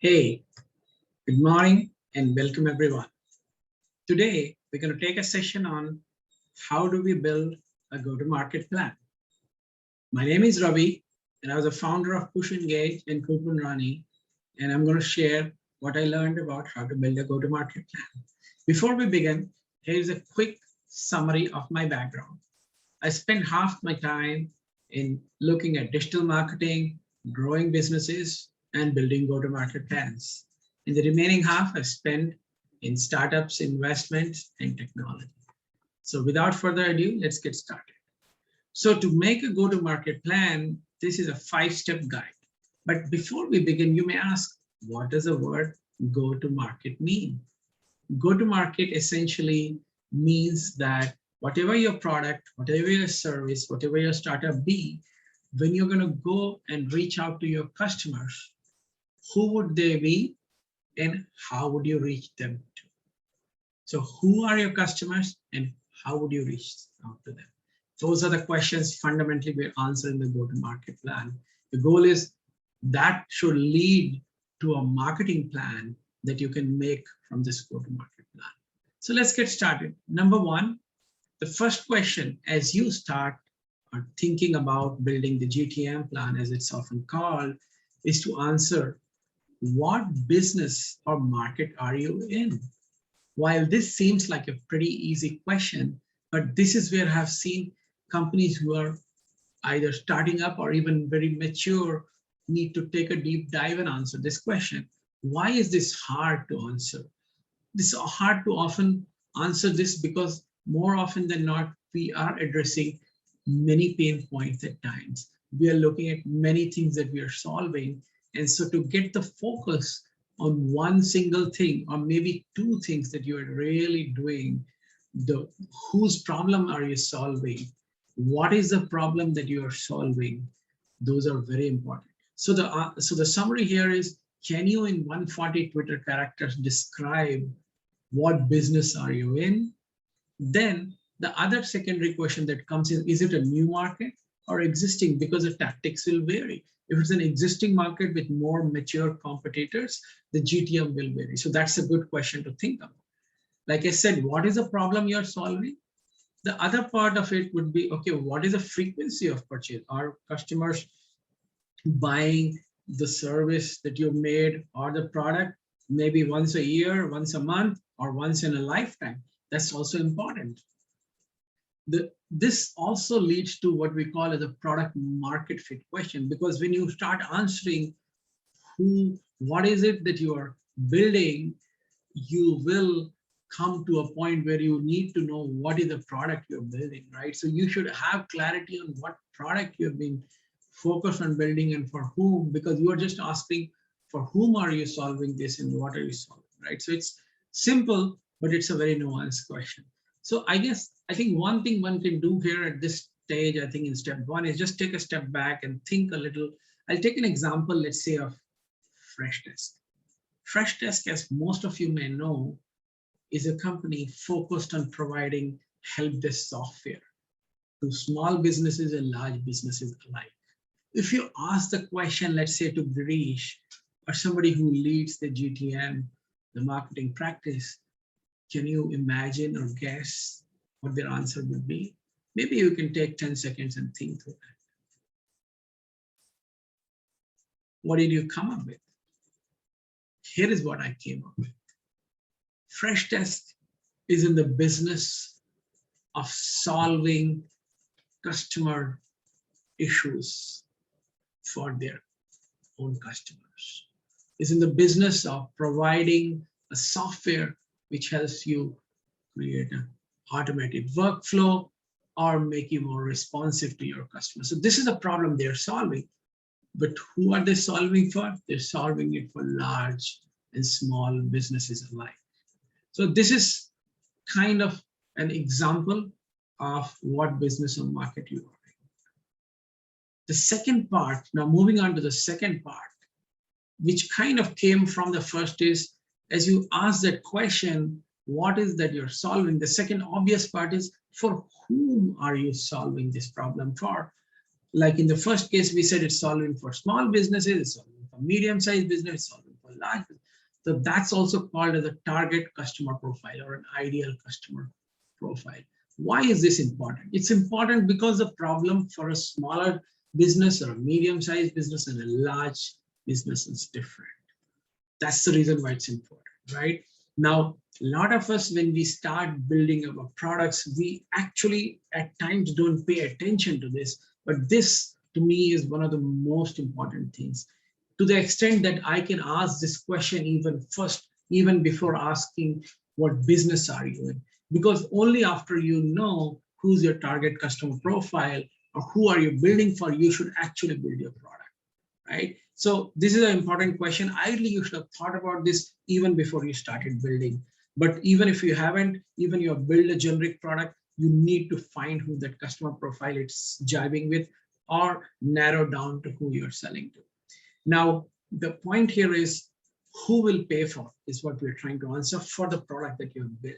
Hey, good morning and welcome everyone. Today, we're going to take a session on how do we build a go-to-market plan. My name is Ravi, and I was a founder of Push Engage and Coupon Rani, and I'm going to share what I learned about how to build a go-to-market plan. Before we begin, here's a quick summary of my background. I spent half my time in looking at digital marketing, growing businesses, and building go-to-market plans. In the remaining half, I spent in startups, investments, and technology. So without further ado, let's get started. So to make a go-to-market plan, this is a 5-step guide. But before we begin, you may ask, what does the word go-to-market mean? Go-to-market essentially means that whatever your product, whatever your service, whatever your startup be, when you're going to go and reach out to your customers, who would they be and how would you reach them to? So who are your customers and how would you reach out to them? Those are the questions fundamentally we answer in the go-to-market plan. The goal is that should lead to a marketing plan that you can make from this go-to-market plan. So let's get started. Number one, the first question as you start thinking about building the GTM plan, as it's often called, is to answer what business or market are you in? While this seems like a pretty easy question, but this is where I've seen companies who are either starting up or even very mature need to take a deep dive and answer this question. Why is this hard to answer? This is hard to often answer this because more often than not, we are addressing many pain points at times. We are looking at many things that we are solving. And so to get the focus on one single thing, or maybe two things that you are really doing, whose problem are you solving? What is the problem that you are solving? Those are very important. So the summary here is, can you in 140 Twitter characters describe what business are you in? Then the other secondary question that comes in, is it a new market or existing? Because the tactics will vary. If it's an existing market with more mature competitors, the GTM will vary. So that's a good question to think about. Like I said, what is the problem you're solving? The other part of it would be, okay, what is the frequency of purchase? Are customers buying the service that you made or the product maybe once a year, once a month, or once in a lifetime? That's also important. This also leads to what we call as a product market fit question, because when you start answering what is it that you are building, you will come to a point where you need to know what is the product you're building, right? So you should have clarity on what product you've been focused on building and for whom, because you are just asking for whom are you solving this and what are you solving, right? So it's simple, but it's a very nuanced question. So I think one thing one can do here at this stage, I think in step one, is just take a step back and think a little. I'll take an example, let's say, of Freshdesk. Freshdesk, as most of you may know, is a company focused on providing help desk software to small businesses and large businesses alike. If you ask the question, let's say to Girish, or somebody who leads the GTM, the marketing practice, can you imagine or guess what their answer would be? Maybe you can take 10 seconds and think through that. What did you come up with? Here is what I came up with. Freshdesk is in the business of solving customer issues for their own customers. It's in the business of providing a software which helps you create an automated workflow or make you more responsive to your customers. So this is a problem they're solving. But who are they solving for? They're solving it for large and small businesses alike. So this is kind of an example of what business or market you are in. The second part, now moving on to the second part, which kind of came from the first, is as you ask that question, what is that you're solving? The second obvious part is, for whom are you solving this problem for? Like in the first case, we said it's solving for small businesses, it's solving for medium-sized business, it's solving for a large. So that's also called as a target customer profile or an ideal customer profile. Why is this important? It's important because the problem for a smaller business or a medium-sized business and a large business is different. That's the reason why it's important, right? Now, a lot of us, when we start building our products, we actually at times don't pay attention to this, but this to me is one of the most important things. To the extent that I can ask this question even first, even before asking what business are you in? Because only after you know who's your target customer profile or who are you building for, you should actually build your product, right? So this is an important question. Ideally, you should have thought about this even before you started building. But even if you haven't, even you have built a generic product, you need to find who that customer profile it's jiving with or narrow down to who you're selling to. Now, the point here is who will pay for is what we're trying to answer for the product that you have built,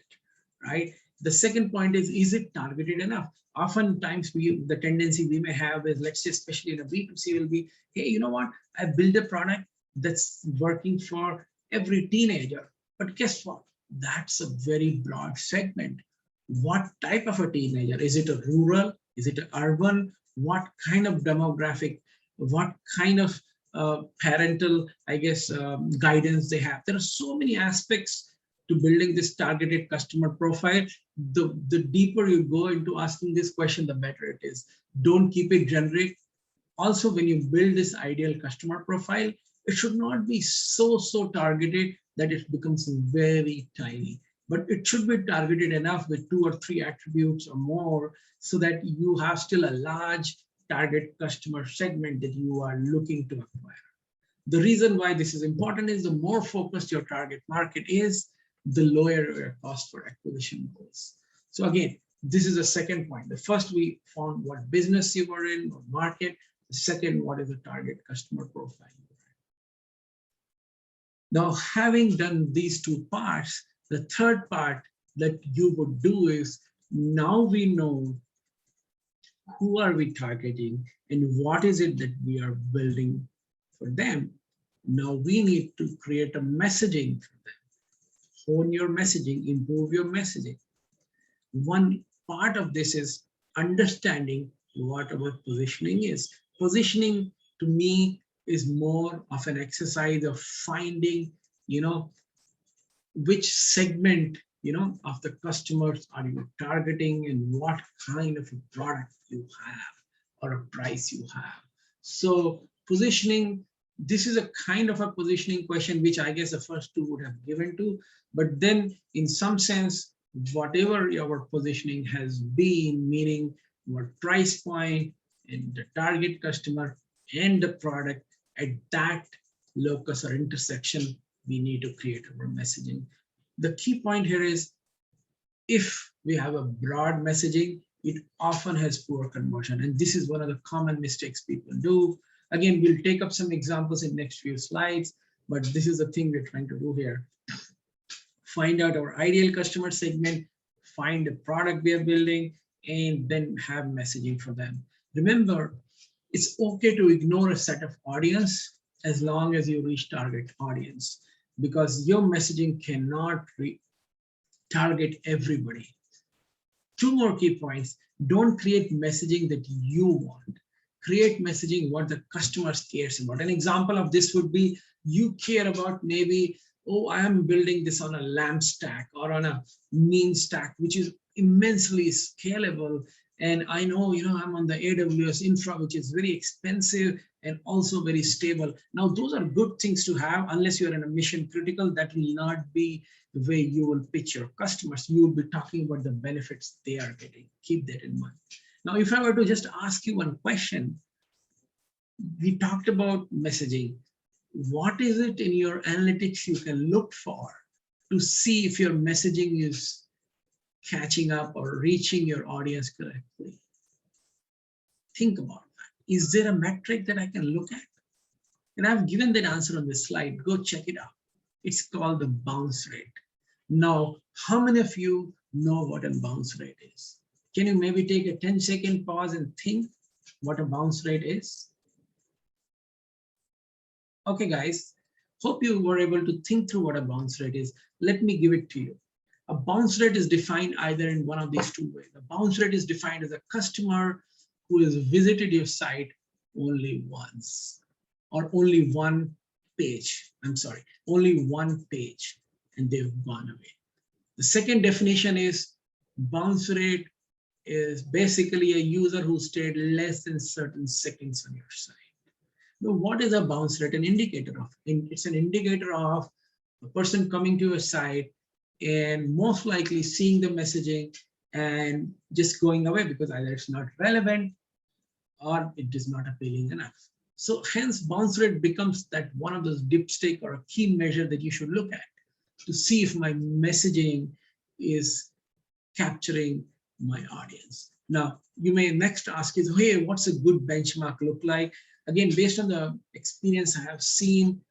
right? The second point is it targeted enough? Oftentimes, the tendency we may have is, let's say, especially in a B2C will be, hey, you know what? I built a product that's working for every teenager. But guess what? That's a very broad segment. What type of a teenager? Is it a rural? Is it an urban? What kind of demographic? What kind of parental, I guess, guidance they have? There are so many aspects to building this targeted customer profile. The deeper you go into asking this question, the better it is. Don't keep it generic. Also, when you build this ideal customer profile, it should not be so targeted that it becomes very tiny, but it should be targeted enough with 2 or 3 attributes or more so that you have still a large target customer segment that you are looking to acquire. The reason why this is important is the more focused your target market is, the lower your cost for acquisition goes. So again, this is the second point. The first, we found what business you were in or market. The second, what is the target customer profile? Now, having done these 2 parts, the third part that you would do is, now we know who are we targeting and what is it that we are building for them. Now we need to create a messaging for them. Hone your messaging, improve your messaging. One part of this is understanding what our positioning is. Positioning to me is more of an exercise of finding, which segment, of the customers are you targeting and what kind of a product you have or a price you have. So positioning, this is a kind of a positioning question, which I guess the first 2 would have given to, but then in some sense, whatever your positioning has been, meaning what price point and the target customer and the product, at that locus or intersection, we need to create our messaging. The key point here is, if we have a broad messaging, it often has poor conversion. And this is one of the common mistakes people do. Again, we'll take up some examples in next few slides, but this is the thing we're trying to do here. Find out our ideal customer segment, find the product we are building, and then have messaging for them. Remember, it's okay to ignore a set of audience as long as you reach target audience, because your messaging cannot target everybody. 2 more key points. Don't create messaging that you want. Create messaging what the customer cares about. An example of this would be, you care about maybe, oh, I am building this on a LAMP stack or on a mean stack, which is immensely scalable. And I know, I'm on the AWS infra, which is very expensive and also very stable. Now, those are good things to have unless you're in a mission critical. That will not be the way you will pitch your customers. You will be talking about the benefits they are getting. Keep that in mind. Now, if I were to just ask you one question, we talked about messaging. What is it in your analytics you can look for to see if your messaging is catching up or reaching your audience correctly? Think about that. Is there a metric that I can look at? And I've given that answer on this slide. Go check it out. It's called the bounce rate. Now, how many of you know what a bounce rate is? Can you maybe take a 10-second pause and think what a bounce rate is? Okay, guys, Hope you were able to think through what a bounce rate is. Let me give it to you. A bounce rate is defined either in one of these two ways. A bounce rate is defined as a customer who has visited your site only once, or only one page. I'm sorry, only one page, and they've gone away. The second definition is bounce rate is basically a user who stayed less than certain seconds on your site. Now, what is a bounce rate an indicator of? It's an indicator of a person coming to a site and most likely seeing the messaging and just going away because either it's not relevant or it is not appealing enough. So hence bounce rate becomes that one of those dipstick or a key measure that you should look at to see if my messaging is capturing my audience. Now, you may next ask is, hey, what's a good benchmark look like? Again, based on the experience I have seen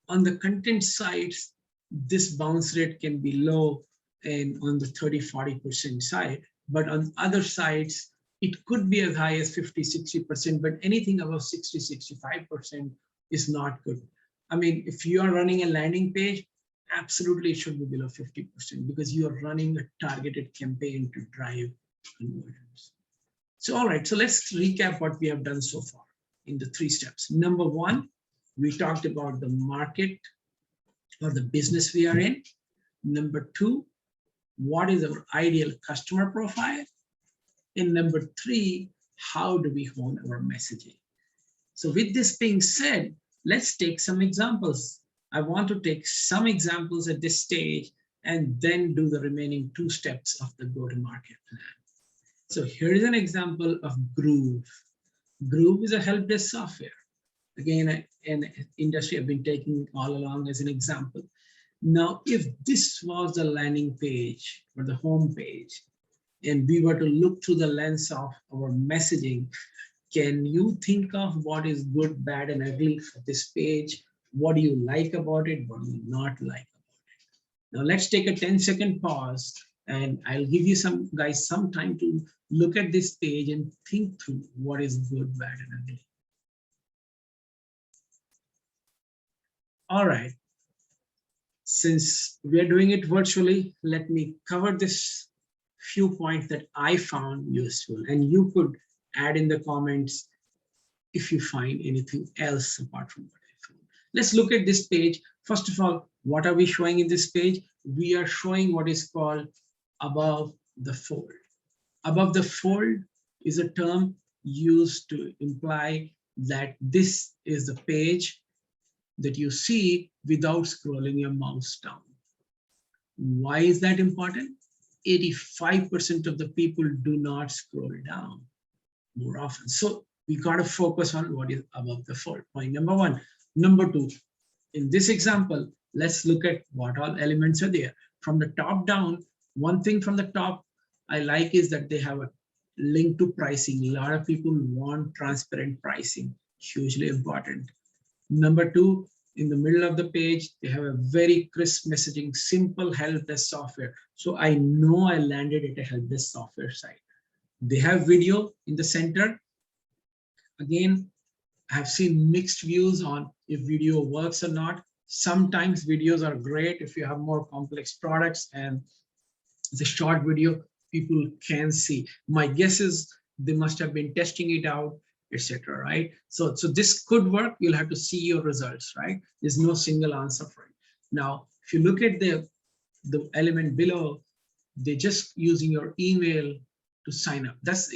on the content sites, this bounce rate can be low and on the 30-40% side, but on other sites, it could be as high as 50-60%, but anything above 60-65% is not good. I mean, if you are running a landing page, absolutely it should be below 50% because you are running a targeted campaign to drive conversions. So, all right, so let's recap what we have done so far in the 3 steps. Number 1, we talked about the market or the business we are in. Number 2, what is our ideal customer profile? And number 3, how do we hone our messaging? So with this being said, let's take some examples. I want to take some examples at this stage and then do the remaining 2 steps of the go-to-market plan. So here is an example of Groove. Groove is a help desk software. Again, an industry I've been taking all along as an example. Now, if this was the landing page or the home page, and we were to look through the lens of our messaging, can you think of what is good, bad, and ugly for this page? What do you like about it? What do you not like about it? Now let's take a 10-second pause and I'll give you some time to look at this page and think through what is good, bad, and ugly. All right. Since we're doing it virtually, let me cover this few points that I found useful, and you could add in the comments if you find anything else apart from what I found. Let's look at this page. First of all, what are we showing in this page? We are showing what is called above the fold. Above the fold is a term used to imply that this is the page that you see without scrolling your mouse down. Why is that important? 85% of the people do not scroll down more often. So we got to focus on what is above the fold. Point number 1. Number 2, in this example, let's look at what all elements are there. From the top down, one thing from the top I like is that they have a link to pricing. A lot of people want transparent pricing, hugely important. Number 2, in the middle of the page, they have a very crisp messaging, simple help desk software. So I know I landed at a help desk software site. They have video in the center. Again, I have seen mixed views on if video works or not. Sometimes videos are great if you have more complex products and it's a short video, people can see. My guess is they must have been testing it out, etc. Right? So this could work. You'll have to see your results, right? There's no single answer for it. Now, if you look at the element below, they're just using your email to sign up. That's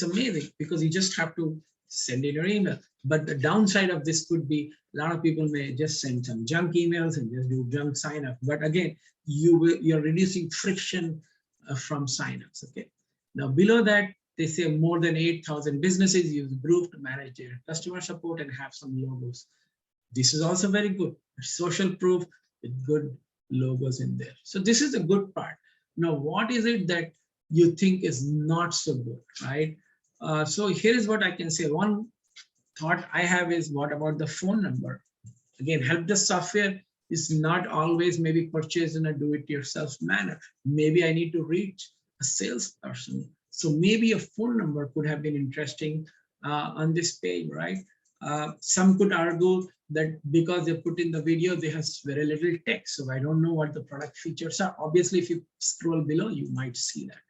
amazing because you just have to send in your email. But the downside of this could be a lot of people may just send some junk emails and just do junk sign up. But again, you're reducing friction from signups. Okay. Now below that, they say more than 8,000 businesses use Groove to manage their customer support and have some logos. This is also very good. Social proof with good logos in there. So this is the good part. Now, what is it that you think is not so good, right? So here is what I can say. One thought I have is, what about the phone number? Again, help desk software is not always maybe purchased in a do-it-yourself manner. Maybe I need to reach a salesperson. So maybe a phone number could have been interesting on this page, right? Some could argue that because they put in the video, they have very little text. So I don't know what the product features are. Obviously, if you scroll below, you might see that,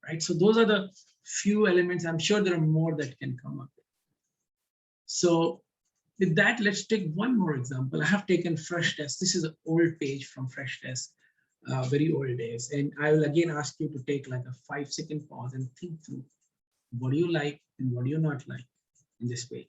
right? So those are the few elements. I'm sure there are more that can come up. So with that, let's take one more example. I have taken Fresh Test. This is an old page from Fresh Test, very old days. And I will again ask you to take like a 5-second pause and think through what do you like and what do you not like in this page.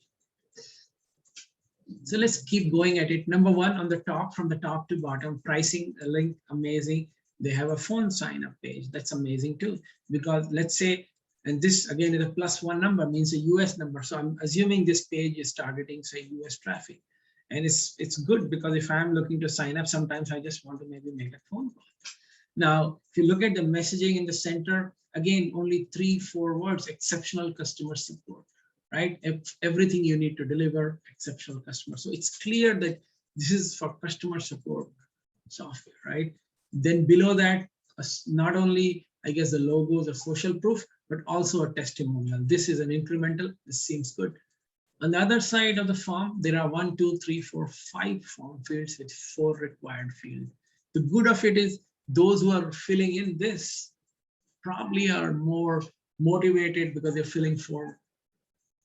So let's keep going at it. Number one, on the top, from the top to bottom, pricing, a link, amazing. They have a phone sign up page. That's amazing too, because let's say, and this again is a +1 number, means a US number. So I'm assuming this page is targeting, say, US traffic. And it's good because if I'm looking to sign up, sometimes I just want to maybe make a phone call. Now, if you look at the messaging in the center, again, only 3-4 words, exceptional customer support, right? Everything you need to deliver, exceptional customer. So it's clear that this is for customer support software, right? Then below that, not only, I guess, the logos or social proof, but also a testimonial. This is an incremental, this seems good. On the other side of the form, there are 1, 2, 3, 4, 5 form fields with 4 required fields. The good of it is those who are filling in this probably are more motivated because they're filling 4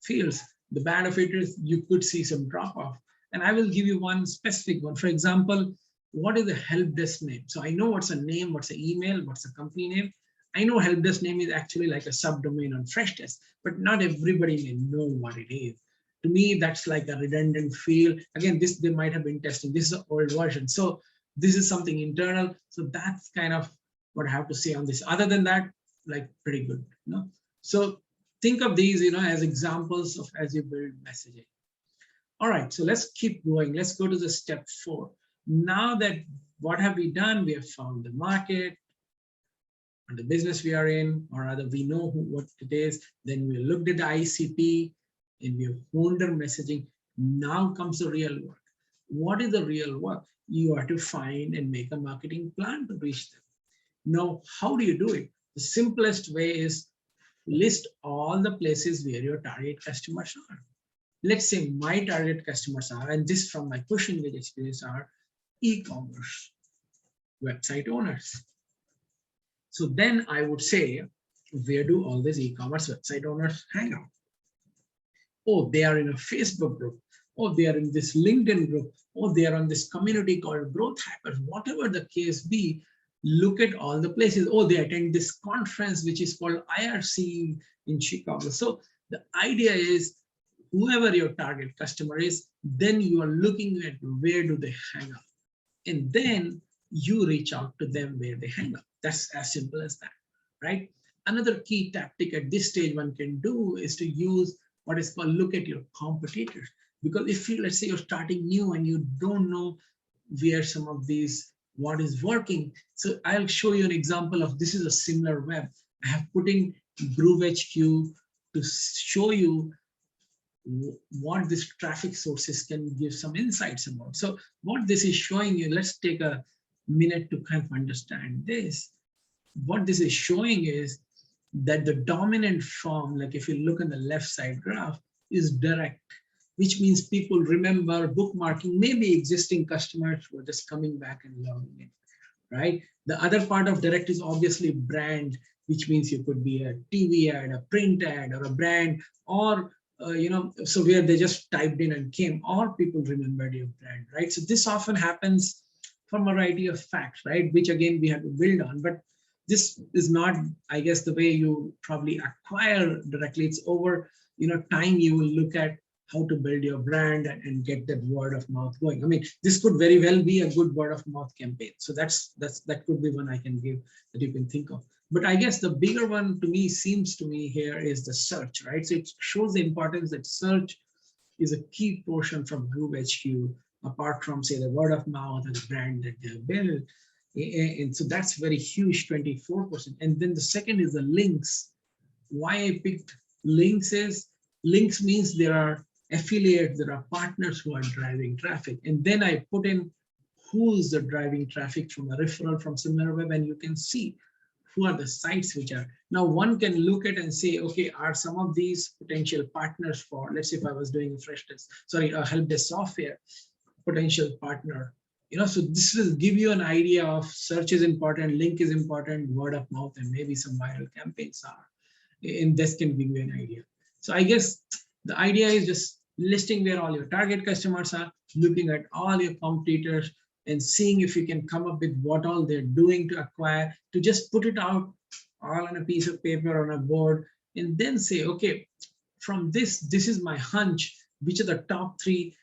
fields. The bad of it is you could see some drop off. And I will give you one specific one. For example, what is the help desk name? So I know what's a name, what's an email, what's a company name. I know help desk name is actually like a subdomain on Fresh Test, but not everybody may know what it is. To me, that's like a redundant field. Again, this they might have been testing. This is an old version. So this is something internal. So that's kind of what I have to say on this. Other than that, like pretty good. You know? So think of these, as examples of as you build messaging. All right, so let's keep going. Let's go to the step 4. Now that what have we done? We have found the market and the business we are in, or rather we know what it is. Then we looked at the ICP and we have honed our messaging. Now comes the real work. What is the real work? You have to find and make a marketing plan to reach them. Now, how do you do it? The simplest way is list all the places where your target customers are. Let's say my target customers are, and this from my push engage experience, are e-commerce website owners. So then I would say, where do all these e-commerce website owners hang out? Oh, they are in a Facebook group. Oh, they are in this LinkedIn group. Oh, they are on this community called Growth Hackers. Whatever the case be, look at all the places. Oh, they attend this conference, which is called IRC in Chicago. So the idea is, whoever your target customer is, then you are looking at where do they hang out. And then you reach out to them where they hang out. That's as simple as that, right? Another key tactic at this stage one can do is to use what is called look at your competitors. Because if you, let's say you're starting new and you don't know where some of these, what is working. So I'll show you an example of, this is a similar web. I have put in Groove HQ to show you what these traffic sources can give some insights about. So what this is showing you, let's take a minute to kind of understand this. What this is showing is that the dominant form, like if you look on the left side graph, is direct, which means people remember bookmarking, maybe existing customers who are just coming back and logging in, right? The other part of direct is obviously brand, which means you could be a TV ad, a print ad, or a brand, or so where they just typed in and came, or people remembered your brand, right? So this often happens from a variety of facts, right? Which again, we have to build on, but this is not, I guess, the way you probably acquire directly. It's over, time you will look at how to build your brand and get that word of mouth going. I mean, this could very well be a good word of mouth campaign. So that could be one I can give that you can think of. But I guess the bigger one to me seems to me here is the search, right? So it shows the importance that search is a key portion from Groove HQ, apart from say the word of mouth and the brand that they have built. And so that's very huge, 24%. And then the second is the links. Why I picked links is, links means there are affiliates, there are partners who are driving traffic. And then I put in who's the driving traffic from a referral from SimilarWeb, and you can see who are the sites which are. Now one can look at and say, okay, are some of these potential partners for, let's say if I was doing a help desk software, potential partner. So this will give you an idea of search is important, link is important, word of mouth, and maybe some viral campaigns are. And this can give you an idea. So I guess the idea is just listing where all your target customers are, looking at all your competitors, and seeing if you can come up with what all they're doing to acquire, to just put it out all on a piece of paper on a board, and then say, okay, from this is my hunch, which are the top 3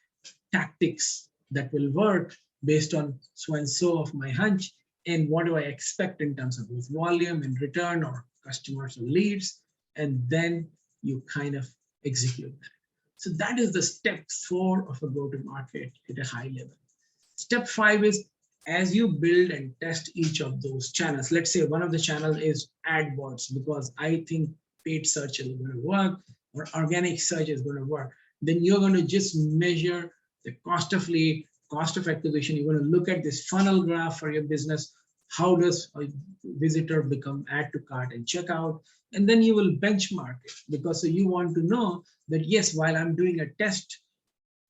tactics that will work based on so and so of my hunch, and what do I expect in terms of both volume and return or customers or leads, and then you kind of execute that. So that is the step 4 of a go-to-market at a high level. Step 5 is, as you build and test each of those channels, let's say one of the channels is AdWords, because I think paid search is going to work or organic search is going to work, then you're going to just measure the cost of lead, cost of acquisition. You're going to look at this funnel graph for your business. How does a visitor become add to cart and checkout? And then you will benchmark it, because so you want to know that, yes, while I'm doing a test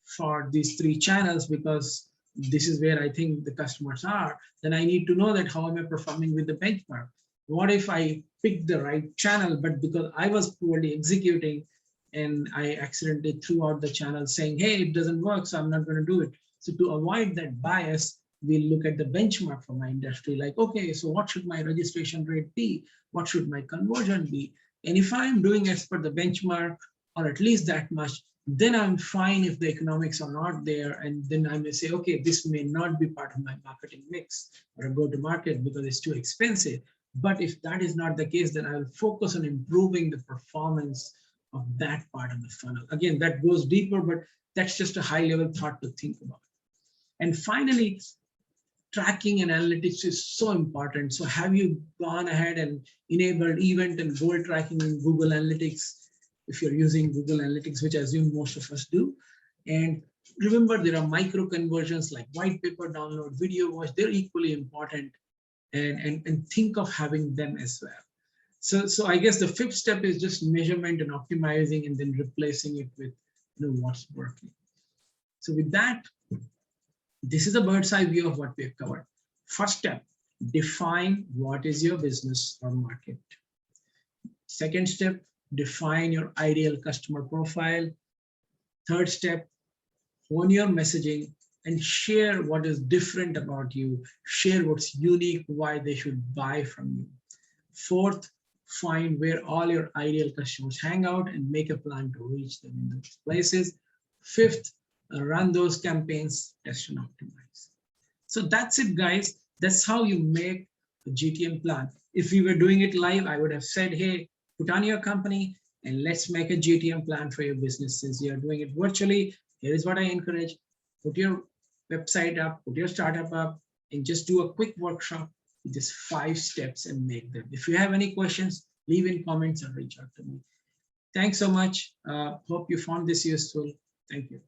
for these 3 channels, because this is where I think the customers are, then I need to know that how am I performing with the benchmark? What if I picked the right channel, but because I was poorly executing and I accidentally threw out the channel saying, hey, it doesn't work, so I'm not going to do it. So to avoid that bias, we'll look at the benchmark for my industry, like, okay, so what should my registration rate be? What should my conversion be? And if I'm doing as per the benchmark, or at least that much, then I'm fine if the economics are not there. And then I may say, okay, this may not be part of my marketing mix or a go-to-market because it's too expensive. But if that is not the case, then I'll focus on improving the performance of that part of the funnel. Again, that goes deeper, but that's just a high-level thought to think about. And finally, tracking and analytics is so important. So have you gone ahead and enabled event and goal tracking in Google Analytics, if you're using Google Analytics, which I assume most of us do? And remember, there are micro conversions like white paper download, video watch, they're equally important, and think of having them as well. So I guess the 5th step is just measurement and optimizing, and then replacing it with what's working. So with that, this is a bird's eye view of what we have covered. First step, define what is your business or market. Second step, define your ideal customer profile. Third step, hone your messaging and share what is different about you. Share what's unique, why they should buy from you. Fourth, find where all your ideal customers hang out and make a plan to reach them in those places. Fifth, run those campaigns, test and optimize. So that's it, guys. That's how you make a GTM plan. If we were doing it live, I would have said, hey, put on your company and let's make a GTM plan for your business. Since you are doing it virtually, here is what I encourage. Put your website up, put your startup up, and just do a quick workshop with just 5 steps and make them. If you have any questions, leave in comments and reach out to me. Thanks so much. Hope you found this useful. Thank you.